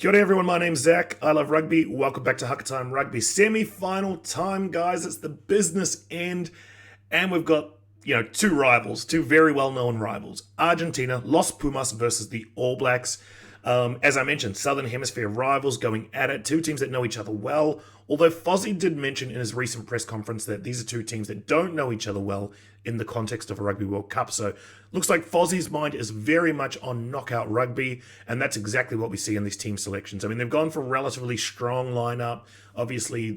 Kia ora everyone, my name's Zach. I love rugby. Welcome back to Hakatime Rugby. Semi-final time, guys. It's the business end. And we've got, two rivals, two very well-known rivals. Argentina, Los Pumas versus the All Blacks. As I mentioned, Southern Hemisphere rivals going at it. Two teams that know each other well. Although Fozzie did mention in his recent press conference that these are two teams that don't know each other well in the context of a Rugby World Cup. So looks like Fozzie's mind is very much on knockout rugby, and that's exactly what we see in these team selections. I mean, they've gone for a relatively strong lineup. Obviously,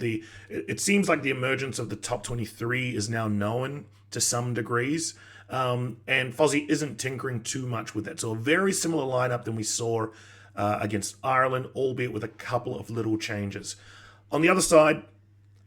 it seems like the emergence of the top 23 is now known to some degrees. And Fozzie isn't tinkering too much with that. So a very similar lineup than we saw against Ireland, albeit with a couple of little changes. On the other side,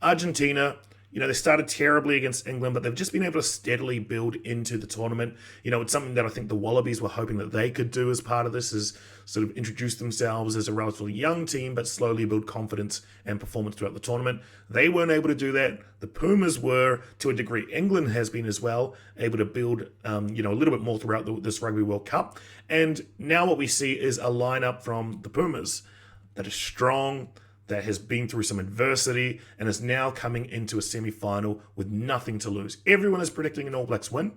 Argentina, they started terribly against England, but they've just been able to steadily build into the tournament. It's something that I think the Wallabies were hoping that they could do as part of this, is sort of introduce themselves as a relatively young team, but slowly build confidence and performance throughout the tournament. They weren't able to do that. The Pumas were, to a degree. England has been as well, able to build, a little bit more throughout this Rugby World Cup. And now what we see is a lineup from the Pumas that is strong, that has been through some adversity and is now coming into a semi-final with nothing to lose. Everyone is predicting an All Blacks win.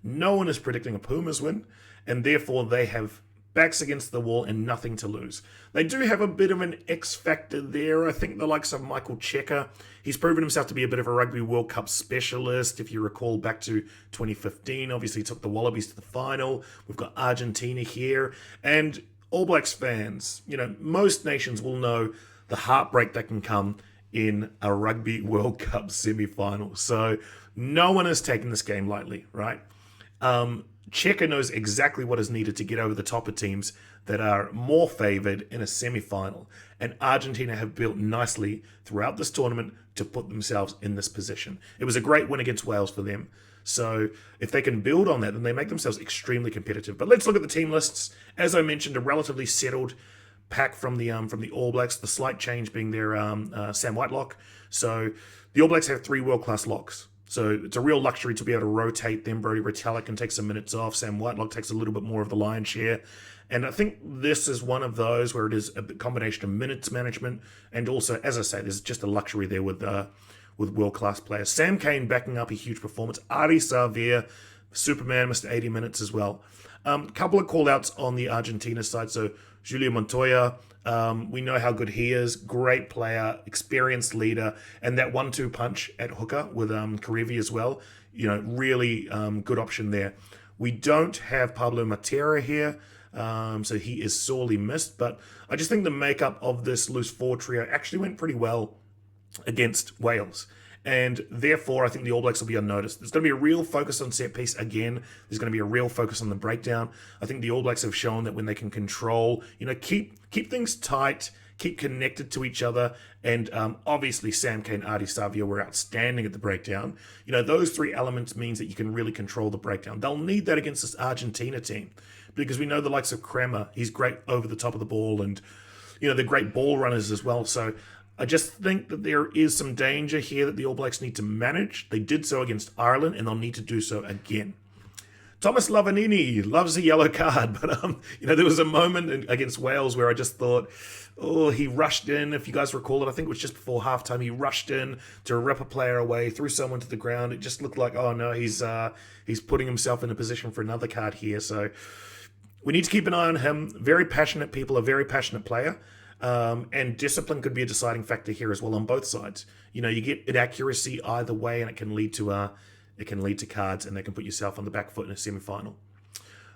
No one is predicting a Pumas win, and therefore they have backs against the wall and nothing to lose. They do have a bit of an X factor there. I think the likes of Michael Cheika, he's proven himself to be a bit of a Rugby World Cup specialist. If you recall back to 2015, obviously he took the Wallabies to the final. We've got Argentina here, and All Blacks fans, most nations will know the heartbreak that can come in a Rugby World Cup semi-final. So no one is taking this game lightly, right? Cheika knows exactly what is needed to get over the top of teams that are more favoured in a semi-final. And Argentina have built nicely throughout this tournament to put themselves in this position. It was a great win against Wales for them. So if they can build on that, then they make themselves extremely competitive. But let's look at the team lists. As I mentioned, a relatively settled pack from the All Blacks. The slight change being their Sam Whitelock. So the All Blacks have 3 world-class locks. So it's a real luxury to be able to rotate them. Brodie Retallick can take some minutes off. Sam Whitelock takes a little bit more of the lion's share. And I think this is one of those where it is a combination of minutes management and also, as I say, there's just a luxury there with world-class players. Sam Cane backing up a huge performance. Ari Savia, Superman, missed 80 minutes as well. Couple of call-outs on the Argentina side. So Julio Montoya, we know how good he is. Great player, experienced leader, and that 1-2 punch at hooker with Karevi as well. Really good option there. We don't have Pablo Matera here, so he is sorely missed. But I just think the makeup of this loose 4 trio actually went pretty well against Wales. And therefore, I think the All Blacks will be unnoticed. There's going to be a real focus on set piece again. There's going to be a real focus on the breakdown. I think the All Blacks have shown that when they can control, keep things tight, keep connected to each other. And obviously, Sam Cane, Adi Savia were outstanding at the breakdown. Those 3 elements means that you can really control the breakdown. They'll need that against this Argentina team because we know the likes of Kremer, he's great over the top of the ball, and they're great ball runners as well. So I just think that there is some danger here that the All Blacks need to manage. They did so against Ireland, and they'll need to do so again. Thomas Lavanini loves a yellow card, but there was a moment against Wales where I just thought, he rushed in. If you guys recall it, I think it was just before halftime. He rushed in to rip a player away, threw someone to the ground. It just looked like, oh no, he's putting himself in a position for another card here. So we need to keep an eye on him. Very passionate people, a very passionate player. And discipline could be a deciding factor here as well on both sides. You get inaccuracy either way, and it can lead to cards, and they can put yourself on the back foot in a semi-final.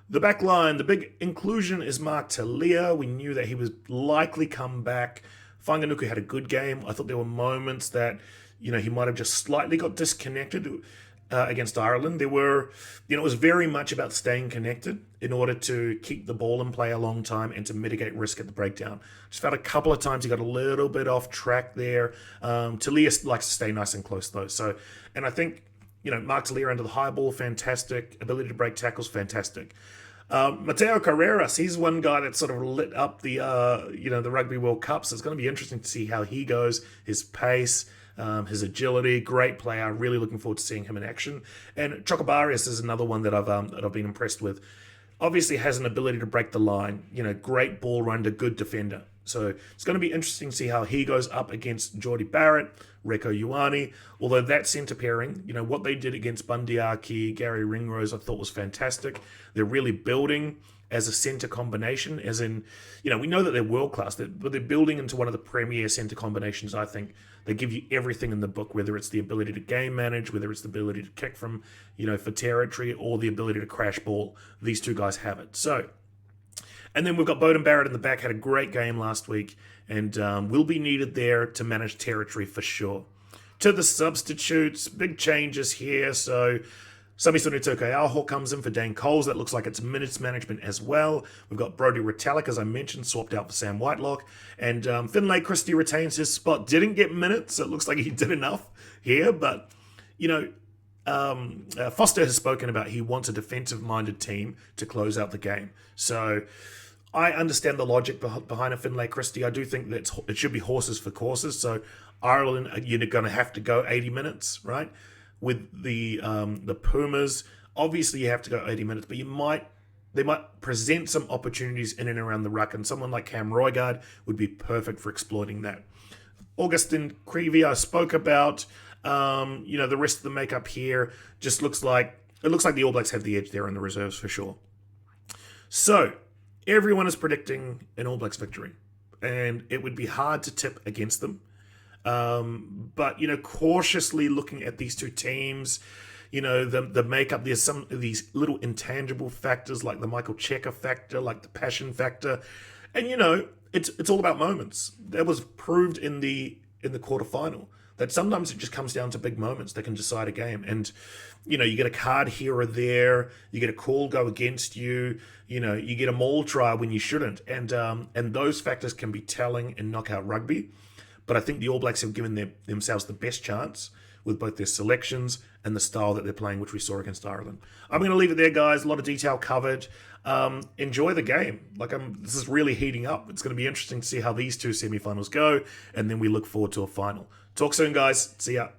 The back line, the big inclusion is Mark Talia. We knew that he was likely come back. Whanganuku had a good game. I thought there were moments that he might have just slightly got disconnected against Ireland. There were, it was very much about staying connected in order to keep the ball in play a long time and to mitigate risk at the breakdown. Just felt a couple of times he got a little bit off track there. Talia likes to stay nice and close though. So, and I think, Mark Talia under the high ball, fantastic. Ability to break tackles, fantastic. Mateo Carreras, he's one guy that sort of lit up the Rugby World Cup. So it's going to be interesting to see how he goes, his pace, his agility, great player. Really looking forward to seeing him in action. And Chocobarius is another one that I've been impressed with. Obviously has an ability to break the line. Great ball runner, good defender. So it's going to be interesting to see how he goes up against Geordie Barrett, Reko Ioane. Although that centre pairing, what they did against Bundyaki, Gary Ringrose, I thought was fantastic. They're really building as a centre combination, as in, we know that they're world class, but they're building into one of the premier centre combinations, I think. They give you everything in the book, whether it's the ability to game manage, whether it's the ability to kick from, for territory, or the ability to crash ball. These two guys have it. So, and then we've got Beauden Barrett in the back, had a great game last week, and will be needed there to manage territory for sure. To the substitutes, big changes here. So Samisoni Aho comes in for Dane Coles. That looks like it's minutes management as well. We've got Brodie Retallick, as I mentioned, swapped out for Sam Whitelock. And Finlay Christie retains his spot. Didn't get minutes. So it looks like he did enough here. But, Foster has spoken about he wants a defensive-minded team to close out the game. So I understand the logic behind a Finlay Christie. I do think that it should be horses for courses. So Ireland, you're going to have to go 80 minutes, right? With the Pumas, obviously you have to go 80 minutes, but they might present some opportunities in and around the ruck, and someone like Cam Roigard would be perfect for exploiting that. Augustin Creevy, I spoke about. The rest of the makeup here just looks like the All Blacks have the edge there in the reserves for sure. So everyone is predicting an All Blacks victory, and it would be hard to tip against them. But cautiously looking at these two teams, the makeup, there's some of these little intangible factors like the Michael Cheika factor, like the passion factor, and it's all about moments. That was proved in the quarterfinal, that sometimes it just comes down to big moments that can decide a game. And you get a card here or there, you get a call go against you, you get a maul try when you shouldn't, and those factors can be telling in knockout rugby. But I think the All Blacks have given themselves the best chance with both their selections and the style that they're playing, which we saw against Ireland. I'm going to leave it there, guys. A lot of detail covered. Enjoy the game. This is really heating up. It's going to be interesting to see how these two semi-finals go, and then we look forward to a final. Talk soon, guys. See ya.